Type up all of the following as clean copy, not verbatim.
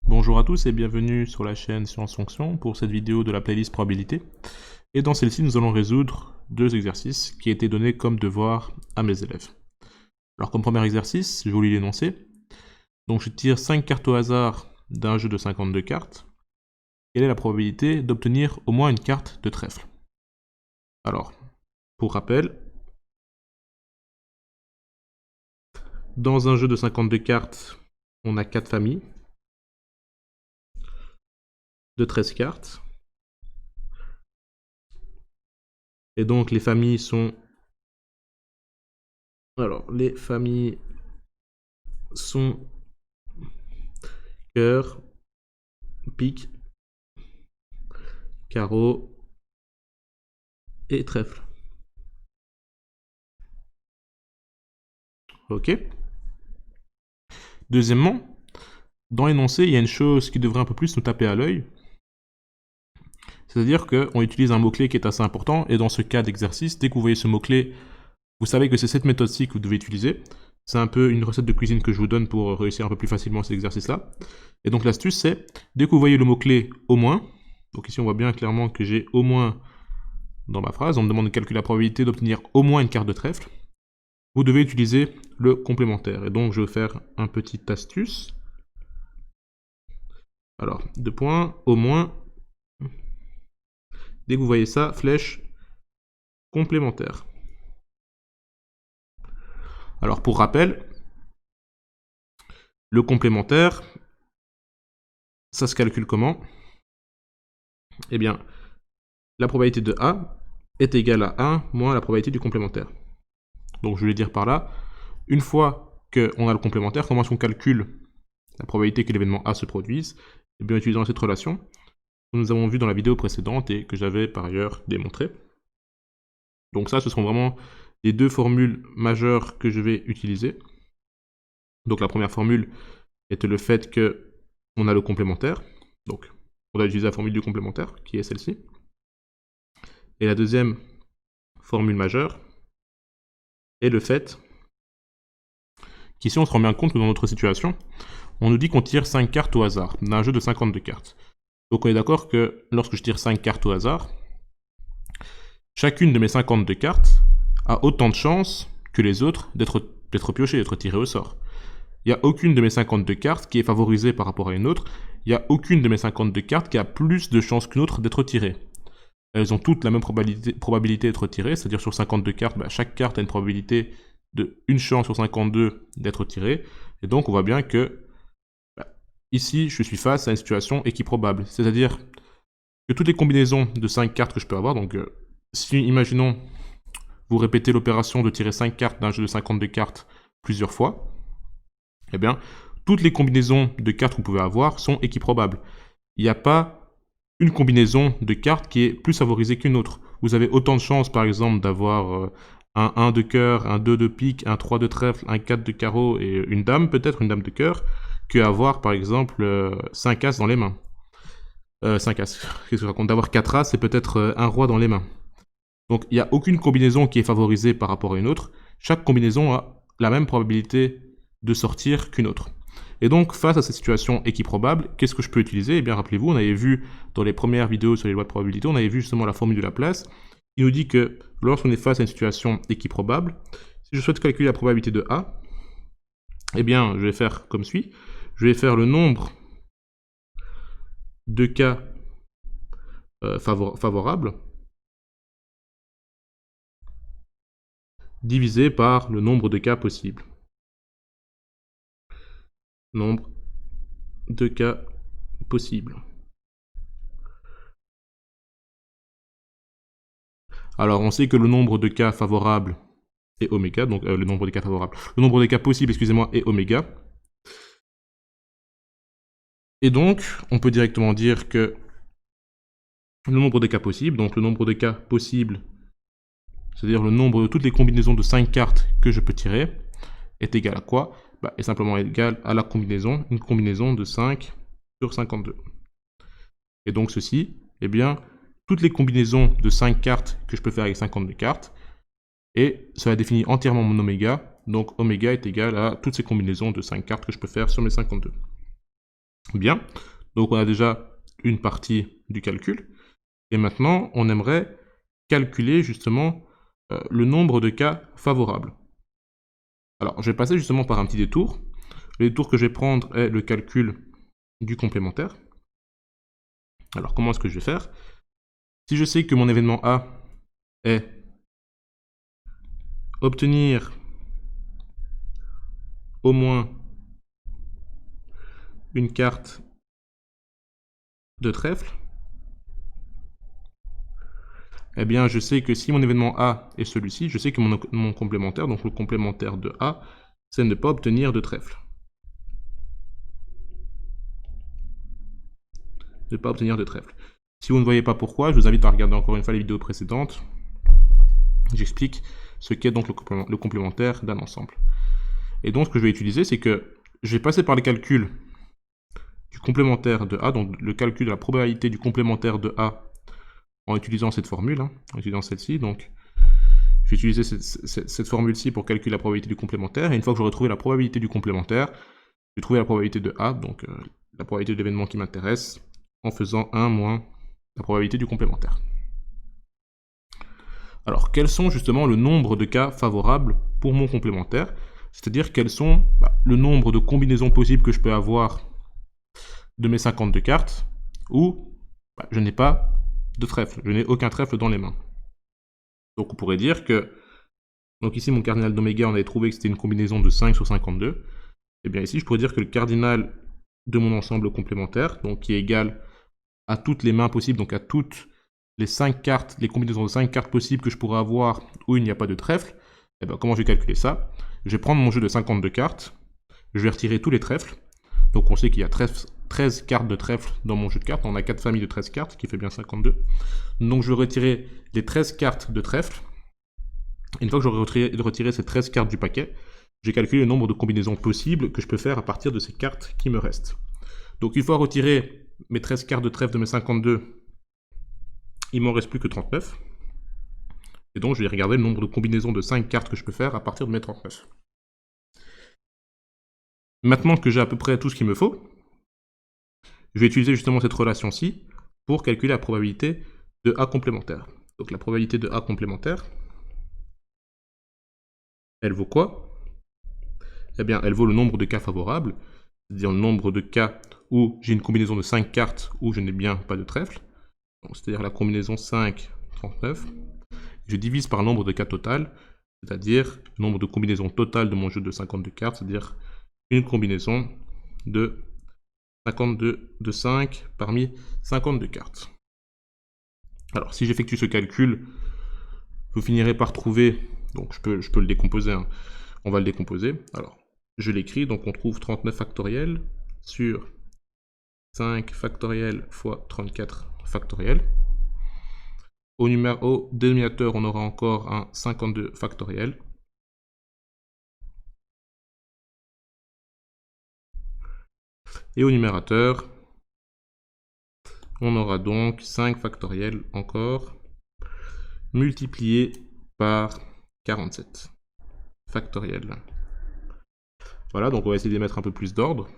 Bonjour à tous et bienvenue sur la chaîne Science Fonction pour cette vidéo de la playlist probabilité. Et dans celle-ci, nous allons résoudre deux exercices qui étaient donnés comme devoir à mes élèves. Alors comme premier exercice, je vous lis l'énoncé. Donc je tire 5 cartes au hasard d'un jeu de 52 cartes. Quelle est la probabilité d'obtenir au moins une carte de trèfle? Alors, pour rappel, dans un jeu de 52 cartes, on a 4 familles de 13 cartes. Et donc les familles sont... Alors, les familles sont cœur, pique, carreau et trèfle. Ok. Deuxièmement, dans l'énoncé, il y a une chose qui devrait un peu plus nous taper à l'œil. C'est-à-dire qu'on utilise un mot-clé qui est assez important, et dans ce cas d'exercice, dès que vous voyez ce mot-clé, vous savez que c'est cette méthode-ci que vous devez utiliser. C'est un peu une recette de cuisine que je vous donne pour réussir un peu plus facilement cet exercice-là. Et donc l'astuce, c'est, dès que vous voyez le mot-clé au moins, donc ici on voit bien clairement que j'ai au moins dans ma phrase, on me demande de calculer la probabilité d'obtenir au moins une carte de trèfle, vous devez utiliser le complémentaire. Et donc je vais faire un petit astuce. Alors, 2 points, au moins. Dès que vous voyez ça, flèche complémentaire. Alors, pour rappel, le complémentaire, ça se calcule comment? Eh bien, la probabilité de A est égale à 1 moins la probabilité du complémentaire. Donc, je vais dire par là, une fois qu'on a le complémentaire, comment est-ce qu'on calcule la probabilité que l'événement A se produise? Eh bien, en utilisant cette relation que nous avons vue dans la vidéo précédente et que j'avais par ailleurs démontrée. Donc ça, ce seront vraiment les deux formules majeures que je vais utiliser. Donc la première formule est le fait qu'on a le complémentaire. Donc on va utiliser la formule du complémentaire, qui est celle-ci. Et la deuxième formule majeure est le fait qu'ici on se rend bien compte que dans notre situation, on nous dit qu'on tire 5 cartes au hasard, d'un jeu de 52 cartes. Donc on est d'accord que lorsque je tire 5 cartes au hasard, chacune de mes 52 cartes a autant de chances que les autres d'être piochées, d'être tirées au sort. Il n'y a aucune de mes 52 cartes qui est favorisée par rapport à une autre. Il n'y a aucune de mes 52 cartes qui a plus de chances qu'une autre d'être tirée. Elles ont toutes la même probabilité d'être tirées, c'est-à-dire sur 52 cartes, chaque carte a une probabilité de 1 chance sur 52 d'être tirée. Et donc on voit bien que ici, je suis face à une situation équiprobable. C'est-à-dire que toutes les combinaisons de 5 cartes que je peux avoir, donc si, imaginons, vous répétez l'opération de tirer 5 cartes d'un jeu de 52 cartes plusieurs fois, eh bien, toutes les combinaisons de cartes que vous pouvez avoir sont équiprobables. Il n'y a pas une combinaison de cartes qui est plus favorisée qu'une autre. Vous avez autant de chances, par exemple, d'avoir un 1 de cœur, un 2 de pique, un 3 de trèfle, un 4 de carreau et une dame, peut-être une dame de cœur, qu'avoir, par exemple, 5 as dans les mains. 5 as, qu'est-ce que je raconte? D'avoir 4 as, c'est peut-être un roi dans les mains. Donc, il n'y a aucune combinaison qui est favorisée par rapport à une autre. Chaque combinaison a la même probabilité de sortir qu'une autre. Et donc, face à cette situation équiprobable, qu'est-ce que je peux utiliser? Eh bien, rappelez-vous, on avait vu dans les premières vidéos sur les lois de probabilité, on avait vu justement la formule de Laplace. Il nous dit que lorsqu'on est face à une situation équiprobable, si je souhaite calculer la probabilité de A, eh bien, je vais faire comme suit. Je vais faire le nombre de cas favorables divisé par le nombre de cas possibles. Nombre de cas possibles. Alors, on sait que le nombre de cas favorables est oméga, donc le nombre de cas favorables. Le nombre de cas possibles, excusez-moi, est oméga. Et donc, on peut directement dire que le nombre de cas possibles, donc le nombre de cas possibles, c'est-à-dire le nombre de toutes les combinaisons de 5 cartes que je peux tirer, est égal à quoi? Est simplement égal à la combinaison, une combinaison de 5 sur 52. Et donc ceci, eh bien, toutes les combinaisons de 5 cartes que je peux faire avec 52 cartes, et cela définit entièrement mon oméga, donc oméga est égal à toutes ces combinaisons de 5 cartes que je peux faire sur mes 52. Bien, donc on a déjà une partie du calcul. Et maintenant, on aimerait calculer justement le nombre de cas favorables. Alors, je vais passer justement par un petit détour. Le détour que je vais prendre est le calcul du complémentaire. Alors, comment est-ce que je vais faire? Si je sais que mon événement A est obtenir au moins une carte de trèfle, eh bien, je sais que si mon événement A est celui-ci, je sais que mon complémentaire, donc le complémentaire de A, c'est ne pas obtenir de trèfle. Ne pas obtenir de trèfle. Si vous ne voyez pas pourquoi, je vous invite à regarder encore une fois les vidéos précédentes. J'explique ce qu'est donc le complémentaire d'un ensemble. Et donc, ce que je vais utiliser, c'est que je vais passer par le calcul du complémentaire de A, donc le calcul de la probabilité du complémentaire de A en utilisant cette formule, en utilisant celle-ci. Donc, je vais utiliser cette formule-ci pour calculer la probabilité du complémentaire. Et une fois que j'aurai trouvé la probabilité du complémentaire, je vais trouver la probabilité de A, donc la probabilité de l'événement qui m'intéresse, en faisant 1 moins la probabilité du complémentaire. Alors, quels sont justement le nombre de cas favorables pour mon complémentaire? C'est-à-dire quels sont le nombre de combinaisons possibles que je peux avoir de mes 52 cartes, où je n'ai pas de trèfle, je n'ai aucun trèfle dans les mains. Donc on pourrait dire que, donc ici mon cardinal d'oméga, on avait trouvé que c'était une combinaison de 5 sur 52, et bien ici je pourrais dire que le cardinal de mon ensemble complémentaire, donc qui est égal à toutes les mains possibles, donc à toutes les 5 cartes, les combinaisons de 5 cartes possibles que je pourrais avoir où il n'y a pas de trèfle, et bien comment je vais calculer ça? Je vais prendre mon jeu de 52 cartes, je vais retirer tous les trèfles, donc on sait qu'il y a 13 cartes de trèfle dans mon jeu de cartes, on a 4 familles de 13 cartes, qui fait bien 52. Donc je vais retirer les 13 cartes de trèfle. Une fois que j'aurai retiré ces 13 cartes du paquet, j'ai calculé le nombre de combinaisons possibles que je peux faire à partir de ces cartes qui me restent. Donc une fois retiré mes 13 cartes de trèfle de mes 52, il m'en reste plus que 39. Et donc je vais regarder le nombre de combinaisons de 5 cartes que je peux faire à partir de mes 39. Maintenant que j'ai à peu près tout ce qu'il me faut, je vais utiliser justement cette relation-ci pour calculer la probabilité de A complémentaire. Donc la probabilité de A complémentaire, elle vaut quoi? Eh bien, elle vaut le nombre de cas favorables, c'est-à-dire le nombre de cas où j'ai une combinaison de 5 cartes où je n'ai bien pas de trèfle, c'est-à-dire la combinaison 5, 39. Je divise par le nombre de cas total, c'est-à-dire le nombre de combinaisons totales de mon jeu de 52 cartes, c'est-à-dire une combinaison de 52 de 5 parmi 52 cartes. Alors, si j'effectue ce calcul, vous finirez par trouver, donc je peux le décomposer, on va le décomposer. Alors, je l'écris, donc on trouve 39 factoriel sur 5 factoriel fois 34 factoriel. Au dénominateur, on aura encore un 52 factoriel. Et au numérateur, on aura donc 5 factoriel encore, multiplié par 47 factoriel. Voilà, donc on va essayer de mettre un peu plus d'ordre.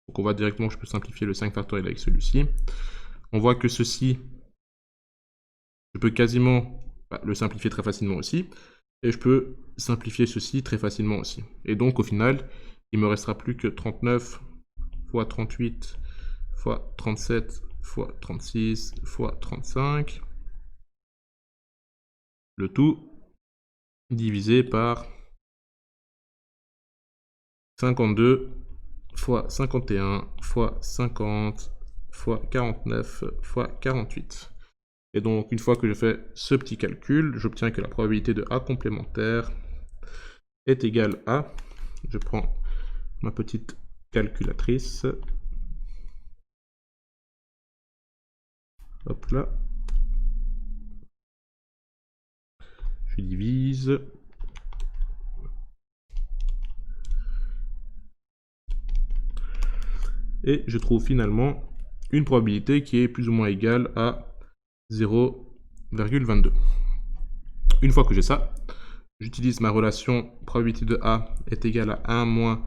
Donc on voit directement que je peux simplifier le 5 factoriel avec celui-ci. On voit que ceci, je peux quasiment le simplifier très facilement aussi. Et je peux simplifier ceci très facilement aussi. Et donc au final, il me restera plus que 39 fois 38 fois 37 fois 36 fois 35. Le tout divisé par 52 fois 51 fois 50 fois 49 fois 48. Et donc, une fois que je fais ce petit calcul, j'obtiens que la probabilité de A complémentaire est égale à... Je prends ma petite calculatrice. Hop là. Je divise. Et je trouve finalement une probabilité qui est plus ou moins égale à 0,22. Une fois que j'ai ça, j'utilise ma relation probabilité de A est égale à 1 moins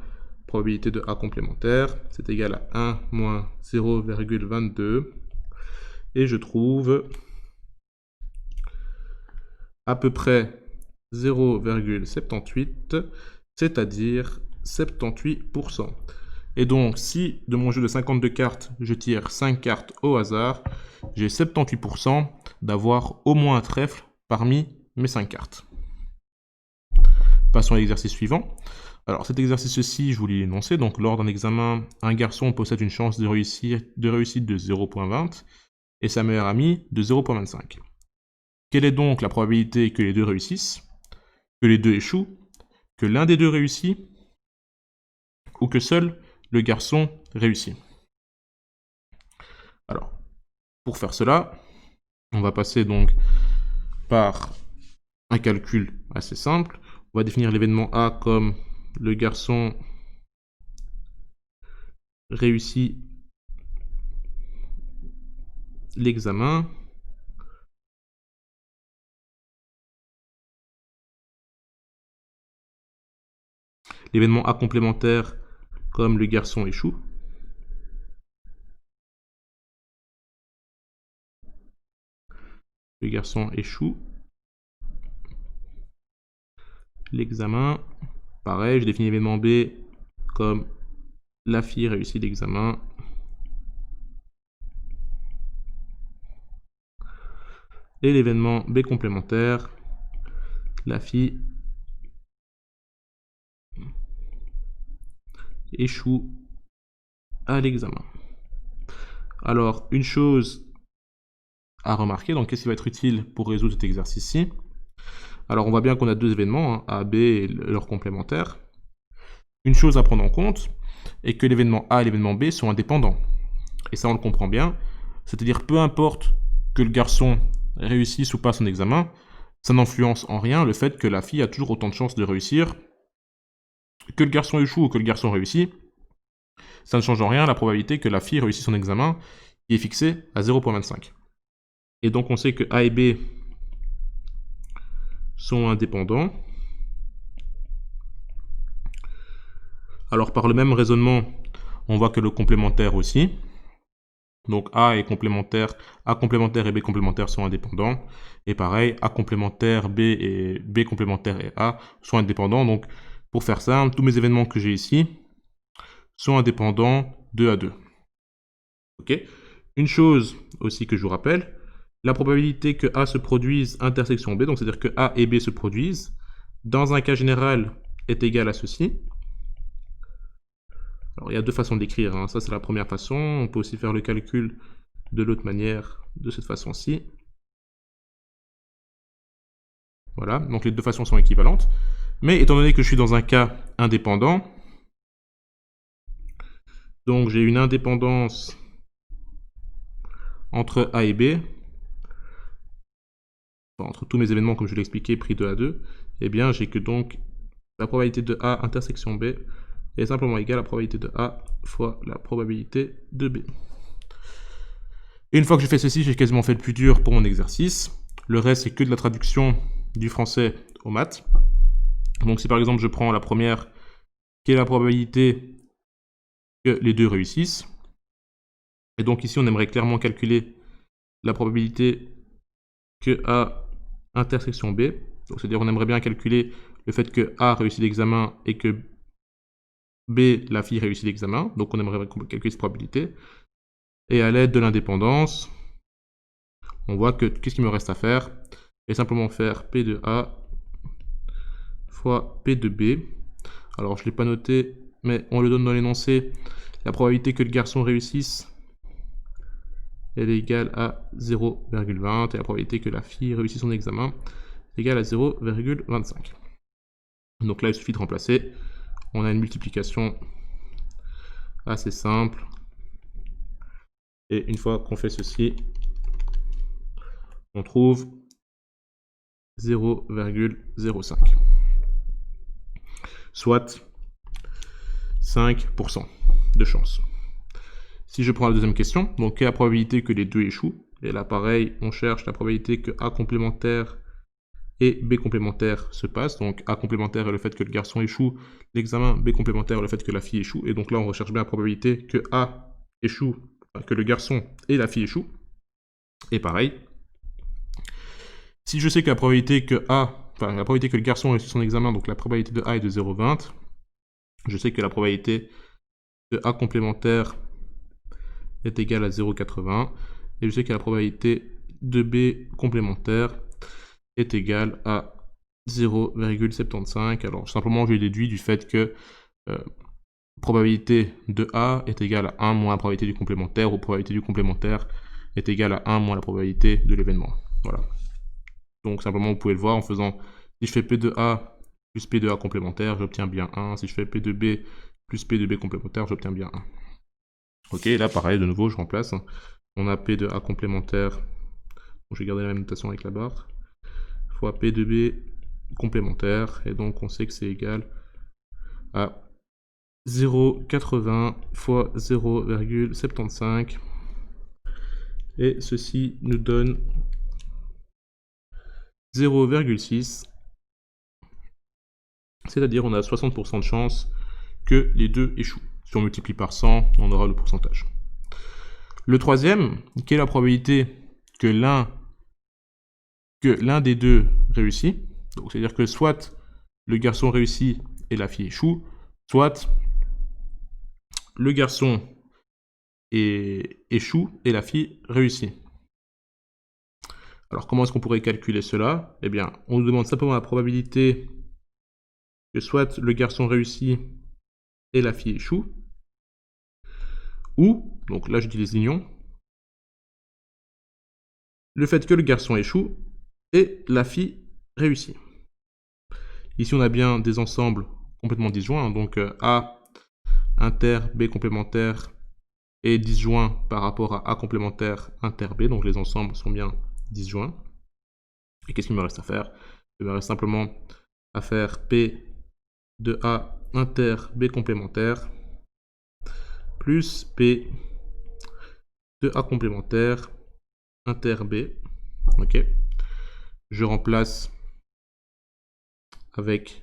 probabilité de A complémentaire, c'est égal à 1 moins 0,22. Et je trouve à peu près 0,78, c'est-à-dire 78%. Et donc, si de mon jeu de 52 cartes, je tire 5 cartes au hasard, j'ai 78% d'avoir au moins un trèfle parmi mes 5 cartes. Passons à l'exercice suivant. Alors, cet exercice-ci, je vous l'ai énoncé. Donc, lors d'un examen, un garçon possède une chance de réussite de 0,20 et sa meilleure amie de 0,25. Quelle est donc la probabilité que les deux réussissent, que les deux échouent, que l'un des deux réussit, ou que seul le garçon réussit? Alors, pour faire cela, on va passer donc par un calcul assez simple. On va définir l'événement A comme le garçon réussit l'examen. L'événement A complémentaire comme le garçon échoue. Le garçon échoue l'examen. Pareil, je définis l'événement B comme la fille réussit l'examen. Et l'événement B complémentaire, la fille échoue à l'examen. Alors, une chose à remarquer, donc qu'est-ce qui va être utile pour résoudre cet exercice-ci? Alors, on voit bien qu'on a deux événements, hein, A, B et leur complémentaire. Une chose à prendre en compte est que l'événement A et l'événement B sont indépendants. Et ça, on le comprend bien. C'est-à-dire, peu importe que le garçon réussisse ou pas son examen, ça n'influence en rien le fait que la fille a toujours autant de chances de réussir. Que le garçon échoue ou que le garçon réussit, ça ne change en rien la probabilité que la fille réussisse son examen, qui est fixée à 0,25. Et donc on sait que A et B sont indépendants. Alors par le même raisonnement, on voit que le complémentaire aussi. Donc A complémentaire et B complémentaire sont indépendants. Et pareil, A complémentaire, B et B complémentaire et A sont indépendants. Donc pour faire simple, tous mes événements que j'ai ici sont indépendants de A2. Ok. Une chose aussi que je vous rappelle, la probabilité que A se produise intersection B, donc c'est-à-dire que A et B se produisent, dans un cas général, est égale à ceci. Alors il y a deux façons d'écrire, hein. Ça c'est la première façon, on peut aussi faire le calcul de l'autre manière, de cette façon-ci. Voilà, donc les deux façons sont équivalentes. Mais étant donné que je suis dans un cas indépendant, donc j'ai une indépendance entre A et B, entre tous mes événements comme je l'ai expliqué pris de A2, eh bien j'ai que donc la probabilité de A intersection B est simplement égale à la probabilité de A fois la probabilité de B. Et une fois que j'ai fait ceci, j'ai quasiment fait le plus dur pour mon exercice. Le reste, c'est que de la traduction du français aux maths. Donc si par exemple je prends la première, qui est la probabilité que les deux réussissent. Et donc ici, on aimerait clairement calculer la probabilité que A intersection B. Donc c'est-à-dire on aimerait bien calculer le fait que A réussit l'examen et que B, la fille, réussit l'examen. Donc on aimerait calculer cette probabilité. Et à l'aide de l'indépendance, on voit que qu'est-ce qu'il me reste à faire? Et simplement faire P de A fois P de B. Alors je ne l'ai pas noté, mais on le donne dans l'énoncé. La probabilité que le garçon réussisse, elle est égale à 0,20. Et la probabilité que la fille réussisse son examen est égale à 0,25. Donc là, il suffit de remplacer. On a une multiplication assez simple. Et une fois qu'on fait ceci, on trouve 0,05. Soit 5% de chance. Si je prends la deuxième question, donc quelle est la probabilité que les deux échouent? Et là, pareil, on cherche la probabilité que A complémentaire et B complémentaire se passe. Donc A complémentaire est le fait que le garçon échoue l'examen, B complémentaire est le fait que la fille échoue. Et donc là, on recherche bien la probabilité que A échoue, enfin, que le garçon et la fille échouent. Et pareil, si je sais que la probabilité que la probabilité que le garçon réussisse son examen, donc la probabilité de A est de 0,20, je sais que la probabilité de A complémentaire est égale à 0,80, et je sais que la probabilité de B complémentaire est égale à 0,75. Alors simplement je déduis du fait que probabilité de A est égale à 1 moins la probabilité du complémentaire, ou probabilité du complémentaire est égale à 1 moins la probabilité de l'événement. Voilà. Donc simplement vous pouvez le voir en faisant, si je fais P de A plus P de A complémentaire, j'obtiens bien 1. Si je fais P de B plus P de B complémentaire, j'obtiens bien 1. Ok, là pareil, de nouveau je remplace. On a P de A complémentaire, donc je vais garder la même notation avec la barre, fois P de B complémentaire, et donc on sait que c'est égal à 0,80 fois 0,75, et ceci nous donne 0,6, c'est-à-dire on a 60% de chance que les deux échouent. Si on multiplie par 100, on aura le pourcentage. Le troisième, quelle est la probabilité que l'un des deux réussit? Donc c'est-à-dire que soit le garçon réussit et la fille échoue, soit le garçon échoue et la fille réussit. Alors comment est-ce qu'on pourrait calculer cela? Eh bien, on nous demande simplement la probabilité que soit le garçon réussit et la fille échoue, ou, donc là je dis les unions, le fait que le garçon échoue et la fille réussit. Ici on a bien des ensembles complètement disjoints, donc A inter B complémentaire est disjoint par rapport à A complémentaire inter B, donc les ensembles sont bien disjoints. Et qu'est-ce qu'il me reste à faire? Il me reste simplement à faire P de A inter B complémentaire plus P de A complémentaire inter B. Ok. Je remplace avec,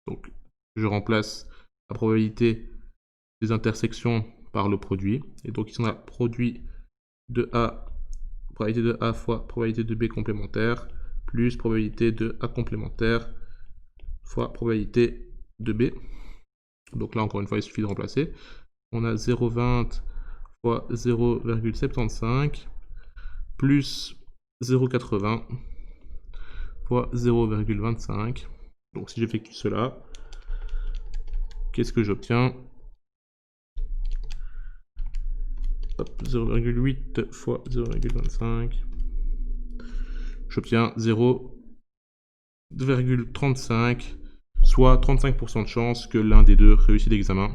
donc je remplace la probabilité des intersections par le produit. Et donc ici on a produit de A, probabilité de A fois probabilité de B complémentaire, plus probabilité de A complémentaire fois probabilité de B. Donc là encore une fois il suffit de remplacer. On a 0,20 fois 0,75 plus 0,80 fois 0,25. Donc si j'effectue cela, qu'est-ce que j'obtiens? 0,8 fois 0,25. J'obtiens 0,35, soit 35% de chance que l'un des deux réussit l'examen.